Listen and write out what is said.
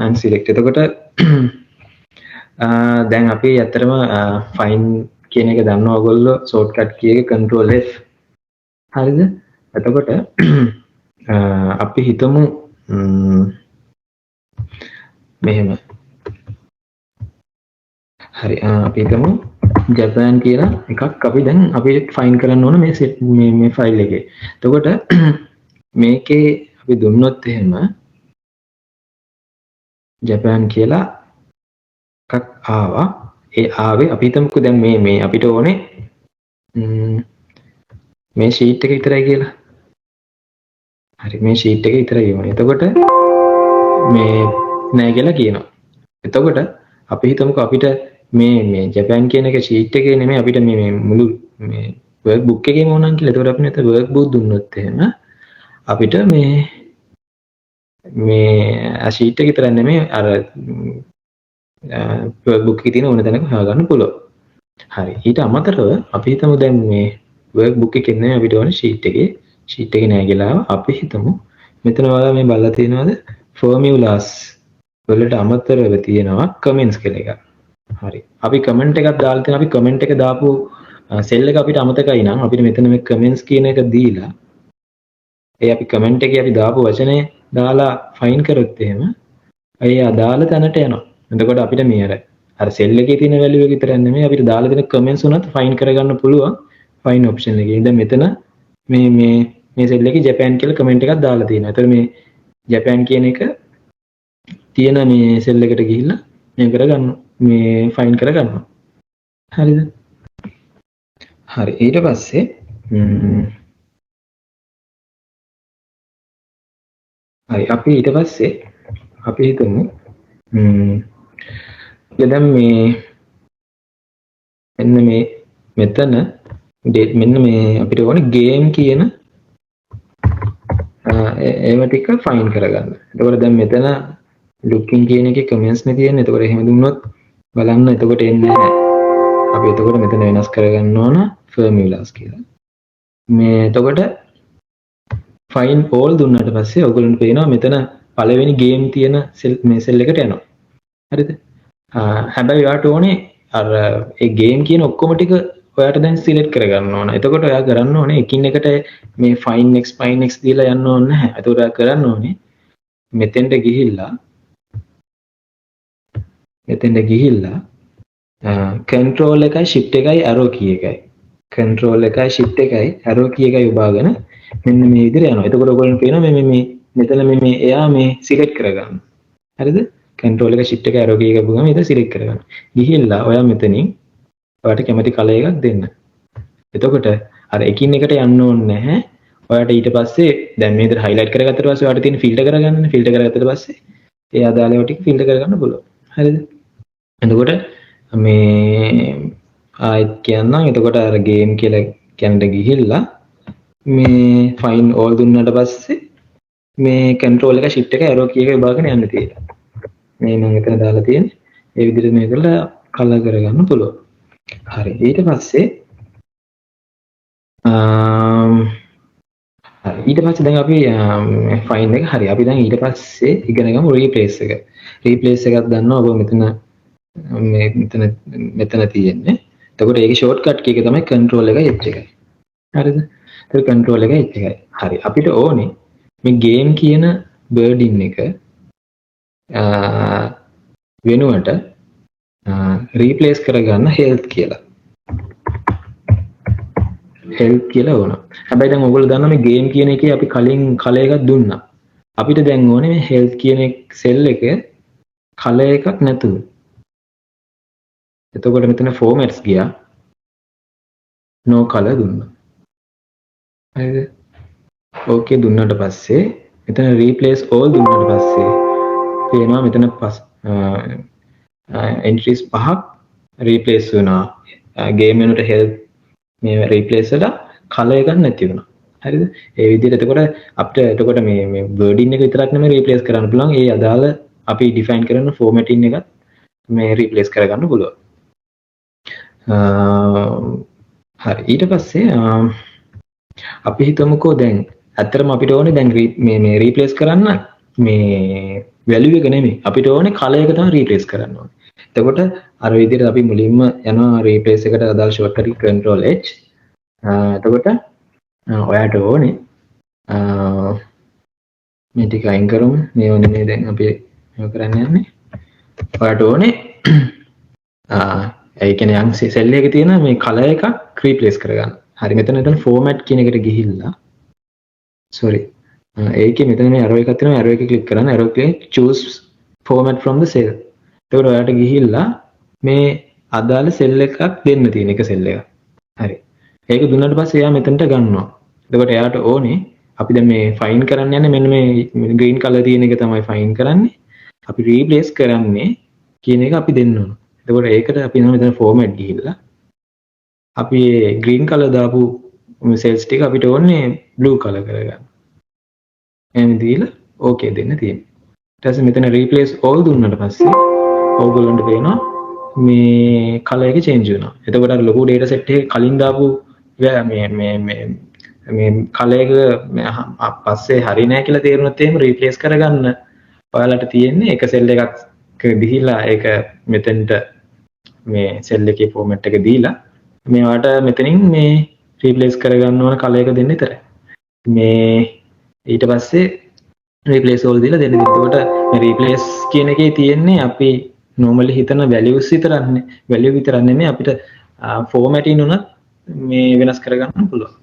and select. එතකොට දැන් අපි ඇත්තටම find කියන එක දන්නවා ඔයගොල්ලෝ shortcut key එක control F. හරිද? එතකොට අපි හිතමු මෙහෙම. හරි අපි හිතමු ජපාන් කියලා එකක් අපි දැන් අපි find කරන්න ඕන මේ file එකේ. එතකොට මේකේ අපි දුන්නොත් එහෙම ජපාන් කියලා එකක් ආවා. ඒ ආවේ අපි හිතමුකෝ දැන් මේ අපිට ඕනේ මේ sheet එක විතරයි කියලා. හරි මේ sheet එක විතරයි ඕනේ. එතකොට මේ නෑ කියලා කියනවා. එතකොට අපි හිතමුකෝ අපිට මේ ජපාන් කියන එක sheet එකේ නෙමෙයි අපිට මේ මුළු මේ work book එකේම ඕනනම් කියලා. එතකොට අපි නැත්නම් work book දුන්නොත් එහෙම අපිට මේ sheet එක විතරක් නෙමෙයි අර work book එකේ තියෙන ඕන තැනක හොයාගන්න පුළුවන්. හරි. ඊට අමතරව අපි හිතමු දැන් මේ work book එකේ නෙමෙයි අපිට ඕනේ sheet එකේ නෑ කියලා අපි හිතමු මෙතන ඔයාලා මේ බලලා තියෙනවද formulas වලට අමතරව තියෙනවා comments කියලා එකක්. හරි. අපි comment එකක් දාලා තියෙනවා. අපි comment එක දාපු cell එක අපිට අමතකයි නම් අපිට මෙතන මේ comments කියන එක දීලා ඒ අපි comment එකේ අපි දාපු වචනේ දාලා find කරොත් එහෙම ඒ අදාළ තැනට යනවා. එතකොට අපිට මේ අර cell එකේ තියෙන value එක විතරක් නෙමෙයි අපිට දාලා තියෙන comments උනත් find කරගන්න පුළුවන් find option එකේ. දැන් මෙතන මේ cell එකේ Japan කියලා comment එකක් දාලා තියෙනවා. ඒතර මේ Japan කියන එක තියෙන මේ cell එකට ගිහිල්ලා මේ කරගන්න මේ find කරගන්නවා. හරිද? හරි. ඊට පස්සේ හරි අපි ඊට පස්සේ අපි හිතමු දැන් මෙන්න මෙතන මෙන්න මේ අපිට ඕනේ game කියන ඒව ටික find කරගන්න. එතකොට දැන් මෙතන looking කියන එකේ comments නේ තියෙන්නේ. එතකොට එහෙම දුන්නොත් බලන්න එතකොට එන්නේ නැහැ. අපි එතකොට මෙතන වෙනස් කරගන්න ඕන formulas කියලා. මේ එතකොට find all දුන්නාට පස්සේ ඔයගොල්ලන්ට පේනවා මෙතන පළවෙනි game තියෙන මේ cell එකට යනවා. හරිද? හැබැයි ඔයාට ඕනේ අර ඒ game කියන ඔක්කොම ටික ඔයාට දැන් select කරගන්න ඕන. එතකොට ඔයා කරන්න ඕනේ එකින් එකට මේ find x දීලා යන්න ඕනේ නැහැ. එතකොට ඔයා කරන්න ඕනේ මෙතෙන්ට ගිහිල්ලා control එකයි shift එකයි arrow key එකයි control එකයි shift එකයි arrow key එකයි උබාගෙන මෙන්න මේ විදිහට යනවා. එතකොට ඔයගොල්ලන්ට පේනවා මේ මෙතන මේ එයා මේ select කරගන්න. හරිද? control එක shift එක arrow key එක ගමන් ඒක select කරගන්න. ගිහිල්ලා ඔයා මෙතනින් ඔයාට කැමති color එකක් දෙන්න. එතකොට අර එකින් එකට යන්න ඕනේ නැහැ. ඔයාට ඊට පස්සේ දැන් මේ විදිහට highlight කරගත්තට පස්සේ ඔයාට තියෙන filter කරගන්න. filter කරගත්තට පස්සේ ඒ අදාළ ඒවා ටික filter කරගන්න පුළුවන්. හරිද? එතකොට මේ ආයෙත් කියන්නම්. එතකොට අර game කියලා කියන්න ගිහිල්ලා මේ find all දුන්නාට පස්සේ මේ control එක shift එක arrow key එක විභාගන යන්න තියෙනවා. මේ මම එතන දාලා තියෙන්නේ. ඒ විදිහට මේක කරලා color කරගන්න පුළුවන්. හරි. ඊට පස්සේ ඊට පස්සේ දැන් අපි find එක හරි. අපි දැන් ඊට පස්සේ ඉගෙන ගමු replace එක. replace එකක් දන්නවා ඔබ මෙතන තියෙන්නේ. එතකොට ඒකේ shortcut key එක තමයි control එක H එකයි. හරිද? ඒක control එක H එකයි. හරි. අපිට ඕනේ මේ game කියන wording එක වෙනුවට replace කරගන්න health කියලා. health කියලා ඕන. හැබැයි දැන් ඔයගොල්ලෝ දන්නා මේ game කියන එකේ අපි කලින් color එකක් දුන්නා. අපිට දැන් ඕනේ මේ health කියන cell එක color එකක් නැතුව. එතකොට මෙතන formats ගියා. no color දුන්නා. හරිද? okay දුන්නාට පස්සේ මෙතන replace all දුන්නාට පස්සේ පේනවා මෙතන entries පහක් replace වුණා. game වෙනුවට health මේ replace වල color එකක් නැති වුණා. හරිද? ඒ විදිහට එතකොට අපිට එතකොට මේ wording එක විතරක් නෙමෙයි replace කරන්න පුළුවන්. ඒ අදාළ අපි define කරන formatting එකත් මේ replace කරගන්න පුළුවන්. හරි. ඊට පස්සේ අපි හිතමුකෝ දැන් ඇත්තටම අපිට ඕනේ දැන් මේ replace කරන්න මේ වැලියු එක නෙමෙයි අපිට ඕනේ කලර් එක තමයි රීප්ලේස් කරන්න ඕනේ. එතකොට අර විදිහට අපි මුලින්ම යනවා රීප්ලේස් එකට අදාළ ෂෝට්කට් control H. එතකොට ඔයාට ඕනේ මේ ටික අයින් කරමු. මේ ඕනේ මේ දැන් අපි මේක කරන්න යන්නේ. ඔයාට ඕනේ ඒ කියන්නේ යම් සෙල් එකේ තියෙන මේ කලර් එකක් රීප්ලේස් කරගන්න. හරි මෙතන ෆෝමැට් කියන එකට ගිහිල්ලා sorry ඒකේ මෙතන මේ arrow එකක් තියෙනවා arrow එක ක්ලික් කරන්න arrow එකේ choose format from the cell. ඒකට ඔයාලට ගිහිල්ලා මේ අදාළ සෙල් එකක් දෙන්න තියෙන එක සෙල් එක. හරි. ඒක දුන්නාට පස්සේ එයා මෙතනට ගන්නවා. එතකොට එයාට ඕනේ අපි දැන් මේ ෆයින් කරන්න යන්නේ මෙන්න මේ green color තියෙන එක තමයි ෆයින් කරන්නේ. අපි replace කරන්නේ කියන එක අපි දෙන්න ඕන. එතකොට ඒකට අපි නම් මෙතන format ගිහිල්ලා අපි green color දාපු cells ටික අපිට ඕනේ blue color කරගන්න. එහෙනම් දීලා okay දෙන්න තියෙනවා. ඊට පස්සේ මෙතන replace all දුන්නාට පස්සේ ඕගොල්ලන්ට පේනවා මේ color එක change වෙනවා. එතකොට අර ලොකු data set එකේ කලින් දාපු මේ color එක පස්සේ හරි නැහැ කියලා තේරුණොත් එහෙම replace කරගන්න ඔයාලට තියෙන්නේ එක cell එකක් ගිහිලා ඒක මෙතෙන්ට මේ cell එකේ format එක දීලා මේවට මෙතනින් මේ replace කරගන්න ඕන color එක දෙන්න විතරයි. මේ ඊට පස්සේ replace all දීලා දෙන්න. එතකොට මේ replace කියන එකේ තියෙන්නේ අපි normally හිතන values විතරක් නෙමෙයි අපිට formatting උනත් මේ වෙනස් කරගන්න පුළුවන්.